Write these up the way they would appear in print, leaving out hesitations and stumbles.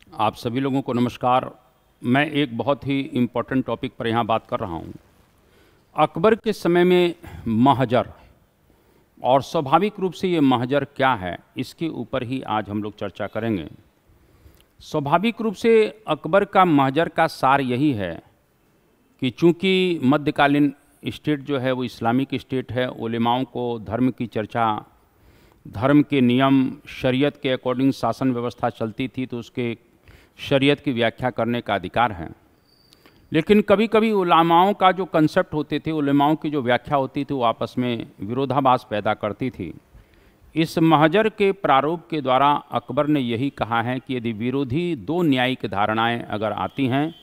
आप सभी लोगों को नमस्कार। मैं एक बहुत ही इम्पोर्टेंट टॉपिक पर यहाँ बात कर रहा हूँ। अकबर के समय में महजर, और स्वाभाविक रूप से ये महजर क्या है, इसके ऊपर ही आज हम लोग चर्चा करेंगे। स्वाभाविक रूप से अकबर का महजर का सार यही है कि चूंकि मध्यकालीन स्टेट जो है वो इस्लामिक स्टेट है, उलेमाओं को धर्म की चर्चा, धर्म के नियम, शरीयत के अकॉर्डिंग शासन व्यवस्था चलती थी, तो उसके शरीयत की व्याख्या करने का अधिकार है। लेकिन कभी कभी उलेमाओं का जो कंसेप्ट होते थे, उलेमाओं की जो व्याख्या होती थी, वो आपस में विरोधाभास पैदा करती थी। इस महजर के प्रारूप के द्वारा अकबर ने यही कहा है कि यदि विरोधी दो न्यायिक धारणाएं अगर आती हैं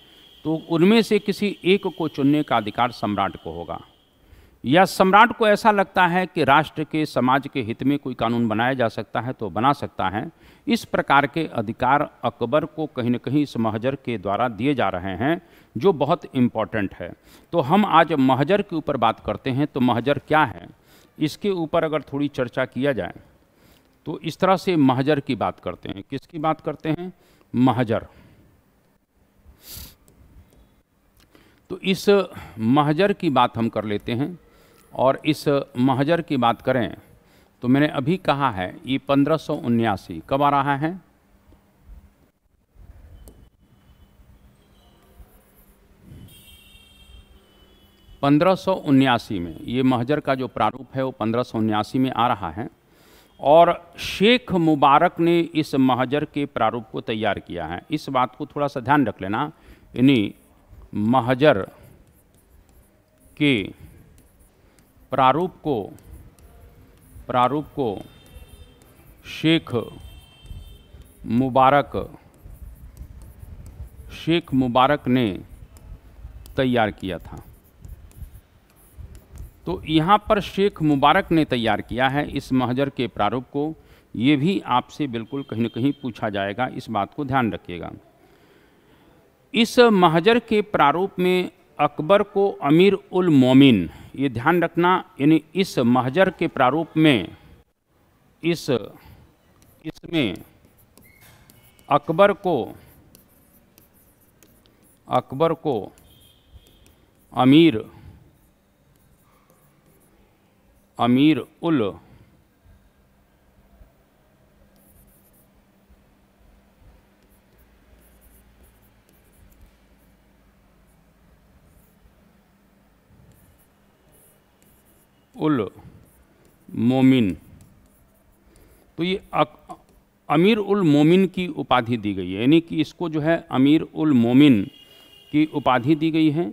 तो उनमें से किसी एक को चुनने का अधिकार सम्राट को होगा, या सम्राट को ऐसा लगता है कि राष्ट्र के, समाज के हित में कोई कानून बनाया जा सकता है तो बना सकता है। इस प्रकार के अधिकार अकबर को कहीं न कहीं इस महजर के द्वारा दिए जा रहे हैं, जो बहुत इम्पॉर्टेंट है। तो हम आज महजर के ऊपर बात करते हैं। तो महजर क्या है, इसके ऊपर अगर थोड़ी चर्चा किया जाए तो इस तरह से महजर की बात करते हैं। किसकी बात करते हैं? महजर। तो इस महजर की बात हम कर लेते हैं। और इस महजर की बात करें तो मैंने अभी कहा है ये 1579 कब आ रहा है? में ये महजर का जो प्रारूप है वो 1579 में आ रहा है। और शेख मुबारक ने इस महजर के प्रारूप को तैयार किया है। इस बात को थोड़ा सा ध्यान रख लेना। यानी महजर के प्रारूप को शेख मुबारक ने तैयार किया था। तो यहाँ पर शेख मुबारक ने तैयार किया है इस महजर के प्रारूप को। ये भी आपसे बिल्कुल कहीं न कहीं पूछा जाएगा, इस बात को ध्यान रखिएगा। इस महजर के प्रारूप में अकबर को अमीर उल मोमिन, ये ध्यान रखना, यानी इस महजर के प्रारूप में इसमें अकबर को अमीर उल मोमिन, तो ये अमीर उल मोमिन की उपाधि दी गई है। यानी कि इसको जो है अमीर उल मोमिन की उपाधि दी गई है।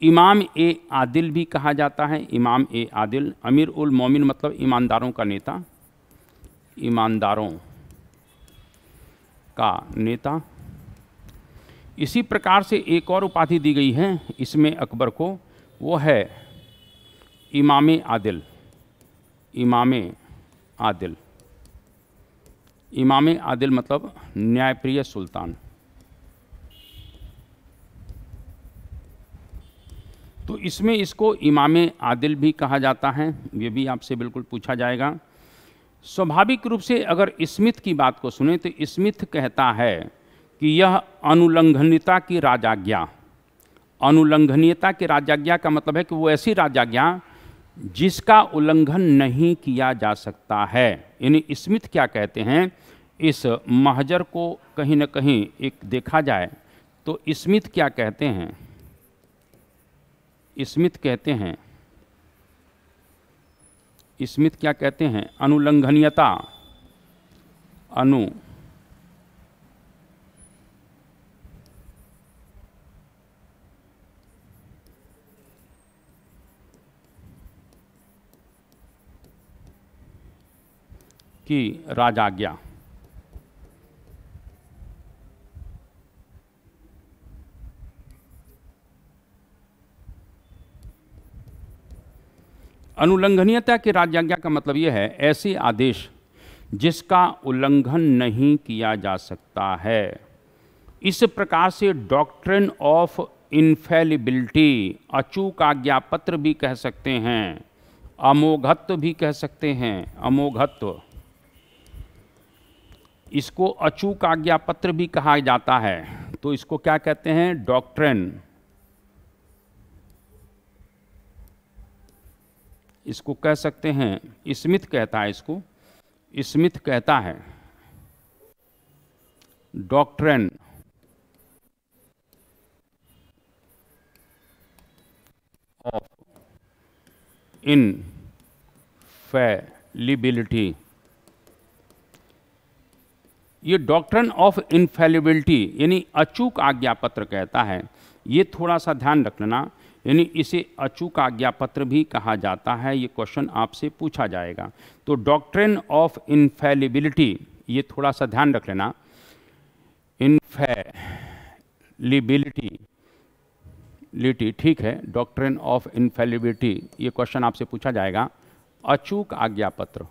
इमाम ए आदिल भी कहा जाता है, इमाम ए आदिल। अमीर उल मोमिन मतलब ईमानदारों का नेता, ईमानदारों का नेता। इसी प्रकार से एक और उपाधि दी गई है इसमें अकबर को, वो है इमाम आदिल। इमाम आदिल, इमाम आदिल मतलब न्यायप्रिय सुल्तान। तो इसमें इसको इमाम आदिल भी कहा जाता है, ये भी आपसे बिल्कुल पूछा जाएगा। स्वाभाविक रूप से अगर स्मिथ की बात को सुने तो स्मिथ कहता है कि यह अनुलंघनीयता की राजाज्ञा, अनुलंघनीयता की राजाज्ञा का मतलब है कि वो ऐसी राजाज्ञा जिसका उल्लंघन नहीं किया जा सकता है। यानी स्मिथ क्या कहते हैं, इस महजर को कहीं न कहीं एक देखा जाए तो स्मिथ क्या कहते हैं, स्मिथ क्या कहते हैं, अनुलंघनीयता, की राजाज्ञा। अनुलंघनीयता की राजाज्ञा का मतलब यह है ऐसे आदेश जिसका उल्लंघन नहीं किया जा सकता है। इस प्रकार से डॉक्ट्रिन ऑफ इनफेलिबिलिटी, अचूक आज्ञापत्र भी कह सकते हैं, अमोघत्व भी कह सकते हैं, अमोघत्व, इसको अचूक आज्ञा पत्र भी कहा जाता है। तो इसको क्या कहते हैं? डॉक्ट्रिन। इसको कह सकते हैं, स्मिथ कहता है इसको, स्मिथ कहता है डॉक्ट्रिन ऑफ इनफैलिबिलिटी। ये डॉक्ट्रिन ऑफ इनफैलिबिलिटी यानी अचूक आज्ञा पत्र कहता है। ये थोड़ा सा ध्यान रख लेना, यानी इसे अचूक आज्ञा पत्र भी कहा जाता है। ये क्वेश्चन आपसे पूछा जाएगा। तो डॉक्ट्रिन ऑफ इनफैलिबिलिटी, ये थोड़ा सा ध्यान रख लेना। इनफैलिबिलिटी, ठीक है, डॉक्ट्रिन ऑफ इनफैलिबिलिटी, ये क्वेश्चन आपसे पूछा जाएगा। अचूक आज्ञा पत्र,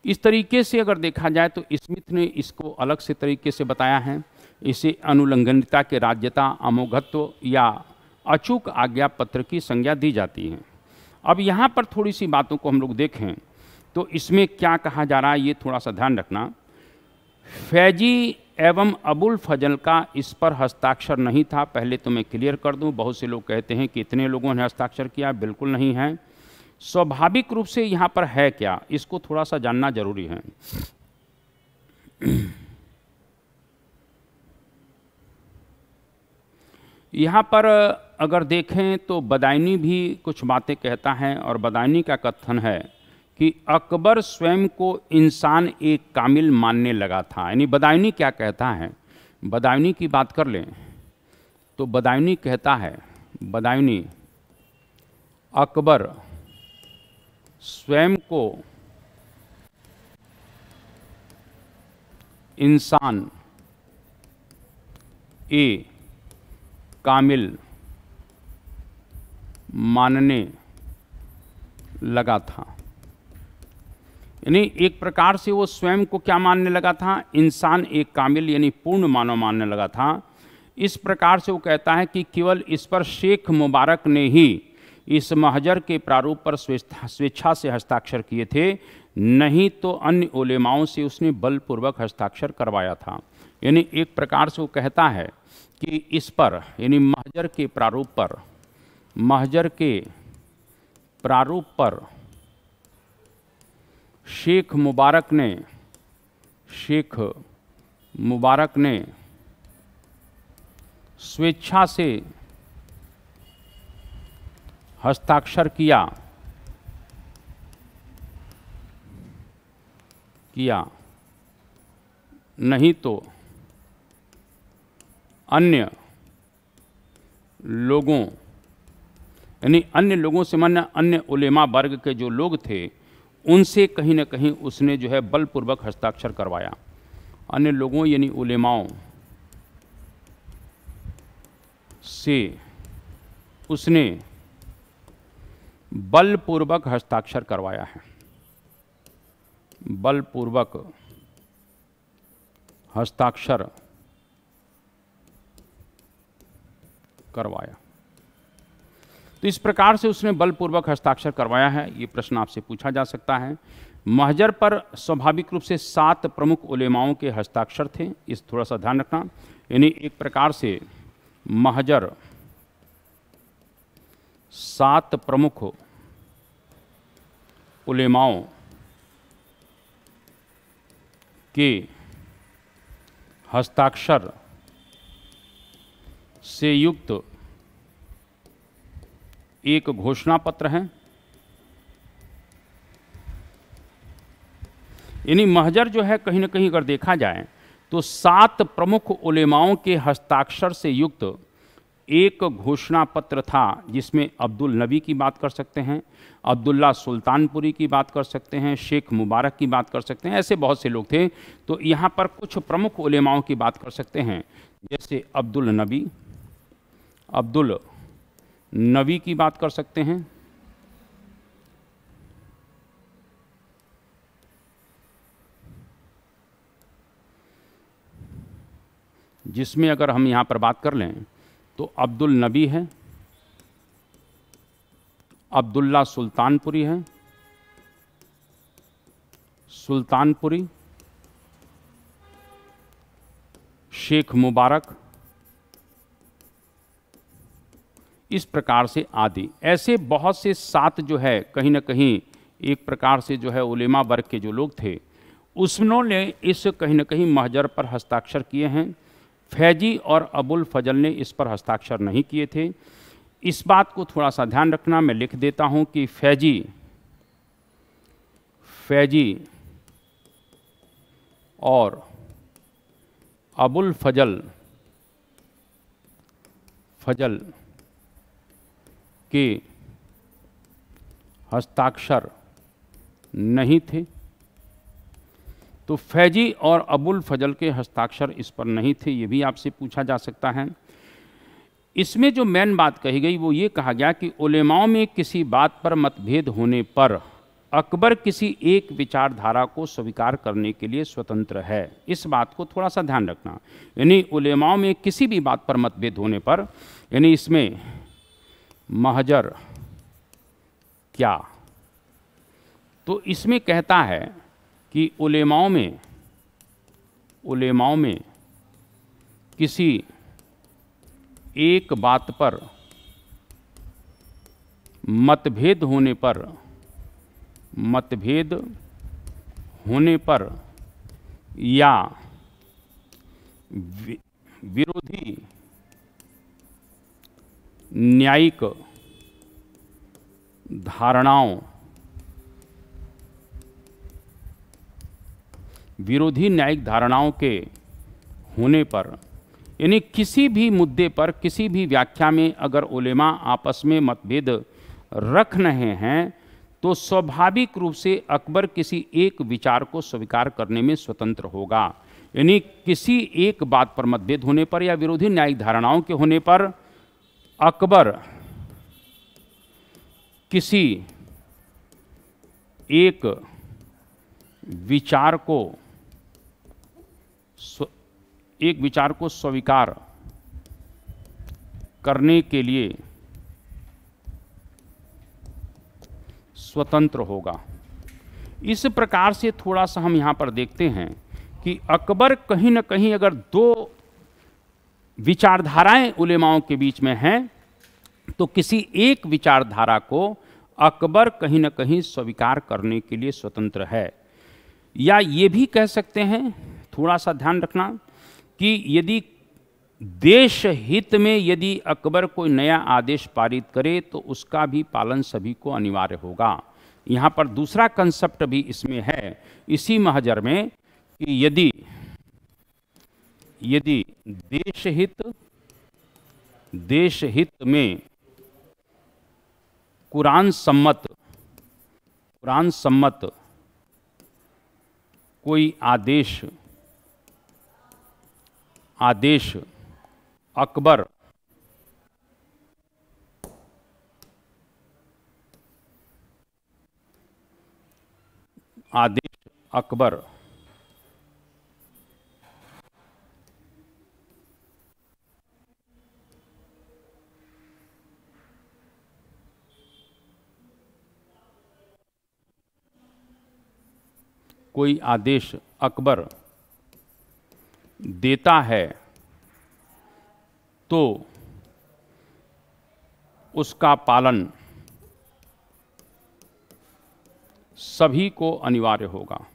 इस तरीके से अगर देखा जाए तो स्मिथ ने इसको अलग से तरीके से बताया है। इसे अनुलंघनीयता के राज्यता, अमोघत्व या अचूक आज्ञा पत्र की संज्ञा दी जाती है। अब यहाँ पर थोड़ी सी बातों को हम लोग देखें तो इसमें क्या कहा जा रहा है, ये थोड़ा सा ध्यान रखना। फैजी एवं अबुल फजल का इस पर हस्ताक्षर नहीं था। पहले तो मैं क्लियर कर दूं, बहुत से लोग कहते हैं कि इतने लोगों ने हस्ताक्षर किया, बिल्कुल नहीं है। स्वाभाविक रूप से यहाँ पर है क्या, इसको थोड़ा सा जानना जरूरी है। यहाँ पर अगर देखें तो बदायूनी भी कुछ बातें कहता है, और बदायूनी का कथन है कि अकबर स्वयं को इंसान एक कामिल मानने लगा था। यानी बदायूनी क्या कहता है, बदायूनी की बात कर लें तो बदायूनी कहता है, बदायूनी अकबर स्वयं को इंसान ए कामिल मानने लगा था। यानी एक प्रकार से वो स्वयं को क्या मानने लगा था, इंसान एक कामिल यानी पूर्ण मानव मानने लगा था। इस प्रकार से वो कहता है कि केवल इस पर शेख मुबारक ने ही इस महजर के प्रारूप पर स्वेच्छा से हस्ताक्षर किए थे, नहीं तो अन्य उलेमाओं से उसने बलपूर्वक हस्ताक्षर करवाया था। यानी एक प्रकार से वो कहता है कि इस पर यानी महजर के प्रारूप पर, महजर के प्रारूप पर शेख मुबारक ने स्वेच्छा से हस्ताक्षर किया, नहीं तो अन्य लोगों, यानी अन्य लोगों से माने अन्य उलेमा वर्ग के जो लोग थे उनसे कहीं ना कहीं उसने जो है बलपूर्वक हस्ताक्षर करवाया। अन्य लोगों यानी उलेमाओं से उसने बलपूर्वक हस्ताक्षर करवाया है, बलपूर्वक हस्ताक्षर करवाया। तो इस प्रकार से उसने बलपूर्वक हस्ताक्षर करवाया है। ये प्रश्न आपसे पूछा जा सकता है। महजर पर स्वाभाविक रूप से 7 प्रमुख उलेमाओं के हस्ताक्षर थे, इस थोड़ा सा ध्यान रखना। यानी एक प्रकार से महजर 7 प्रमुख उलेमाओं के हस्ताक्षर से युक्त एक घोषणा पत्र है। यानी महजर जो है कहीं ना कहीं अगर देखा जाए तो 7 प्रमुख उलेमाओं के हस्ताक्षर से युक्त एक घोषणा पत्र था, जिसमें अब्दुल नबी की बात कर सकते हैं, अब्दुल्ला सुल्तानपुरी की बात कर सकते हैं, शेख मुबारक की बात कर सकते हैं, ऐसे बहुत से लोग थे। तो यहाँ पर कुछ प्रमुख उलेमाओं की बात कर सकते हैं, जैसे अब्दुल नबी की बात कर सकते हैं, जिसमें अगर हम यहाँ पर बात कर लें तो अब्दुल नबी है, अब्दुल्ला सुल्तानपुरी है, सुल्तानपुरी, शेख मुबारक, इस प्रकार से आदि ऐसे बहुत से 7 जो है कहीं ना कहीं एक प्रकार से जो है उलेमा वर्ग के जो लोग थे उन्होंने इस कहीं ना कहीं महजर पर हस्ताक्षर किए हैं। फैजी और अबुल फजल ने इस पर हस्ताक्षर नहीं किए थे। इस बात को थोड़ा सा ध्यान रखना, मैं लिख देता हूं कि फैजी और अबुल फजल के हस्ताक्षर नहीं थे। तो फैजी और अबुल फजल के हस्ताक्षर इस पर नहीं थे, ये भी आपसे पूछा जा सकता है। इसमें जो मेन बात कही गई वो ये कहा गया कि उलेमाओं में किसी बात पर मतभेद होने पर अकबर किसी एक विचारधारा को स्वीकार करने के लिए स्वतंत्र है। इस बात को थोड़ा सा ध्यान रखना, यानी उलेमाओं में किसी भी बात पर मतभेद होने पर, यानी इसमें महजर क्या, तो इसमें कहता है कि उलेमाओं में किसी एक बात पर मतभेद होने पर या विरोधी न्यायिक धारणाओं के होने पर, यानी किसी भी मुद्दे पर किसी भी व्याख्या में अगर उलेमा आपस में मतभेद रख रहे हैं तो स्वाभाविक रूप से अकबर किसी एक विचार को स्वीकार करने में स्वतंत्र होगा। यानी किसी एक बात पर मतभेद होने पर या विरोधी न्यायिक धारणाओं के होने पर अकबर किसी एक विचार को स्वीकार करने के लिए स्वतंत्र होगा। इस प्रकार से थोड़ा सा हम यहाँ पर देखते हैं कि अकबर कहीं न कहीं अगर 2 विचारधाराएं उलेमाओं के बीच में हैं तो किसी एक विचारधारा को अकबर कहीं न कहीं स्वीकार करने के लिए स्वतंत्र है। या ये भी कह सकते हैं, थोड़ा सा ध्यान रखना, कि यदि देश हित में यदि अकबर कोई नया आदेश पारित करे तो उसका भी पालन सभी को अनिवार्य होगा। यहाँ पर दूसरा कंसेप्ट भी इसमें है इसी महजर में कि यदि देश हित में कुरान सम्मत कोई आदेश अकबर कोई आदेश अकबर देता है तो उसका पालन सभी को अनिवार्य होगा।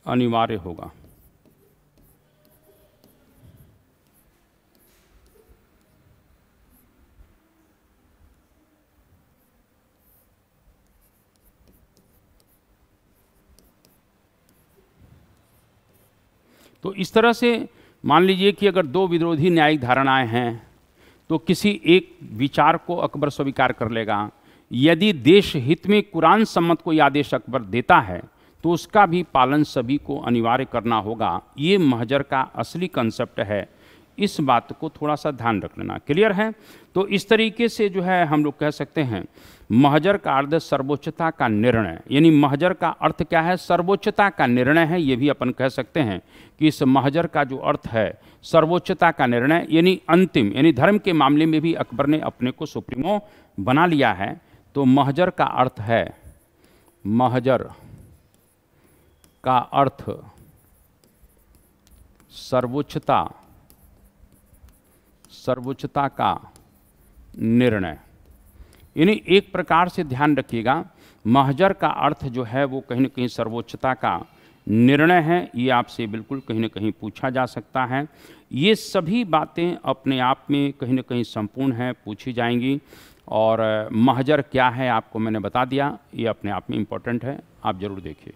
अनिवार्य होगा। तो इस तरह से मान लीजिए कि अगर 2 विरोधी न्यायिक धारणाएं हैं तो किसी एक विचार को अकबर स्वीकार कर लेगा। यदि देश हित में कुरान सम्मत कोई आदेश अकबर देता है तो उसका भी पालन सभी को अनिवार्य करना होगा। ये महजर का असली कंसेप्ट है, इस बात को थोड़ा सा ध्यान रख लेना। क्लियर है? तो इस तरीके से जो है हम लोग कह सकते हैं महजर का अर्थ सर्वोच्चता का निर्णय, यानी महजर का अर्थ क्या है? सर्वोच्चता का निर्णय है। ये भी अपन कह सकते हैं कि इस महजर का जो अर्थ है सर्वोच्चता का निर्णय, यानी अंतिम, यानी धर्म के मामले में भी अकबर ने अपने को सुप्रीमो बना लिया है। तो महजर का अर्थ है, महजर का अर्थ सर्वोच्चता, सर्वोच्चता का निर्णय। यानी एक प्रकार से ध्यान रखिएगा, महजर का अर्थ जो है वो कहीं न कहीं सर्वोच्चता का निर्णय है। ये आपसे बिल्कुल कहीं न कहीं पूछा जा सकता है। ये सभी बातें अपने आप में कहीं न कहीं संपूर्ण हैं, पूछी जाएंगी। और महजर क्या है आपको मैंने बता दिया, ये अपने आप में इम्पोर्टेंट है, आप ज़रूर देखिए।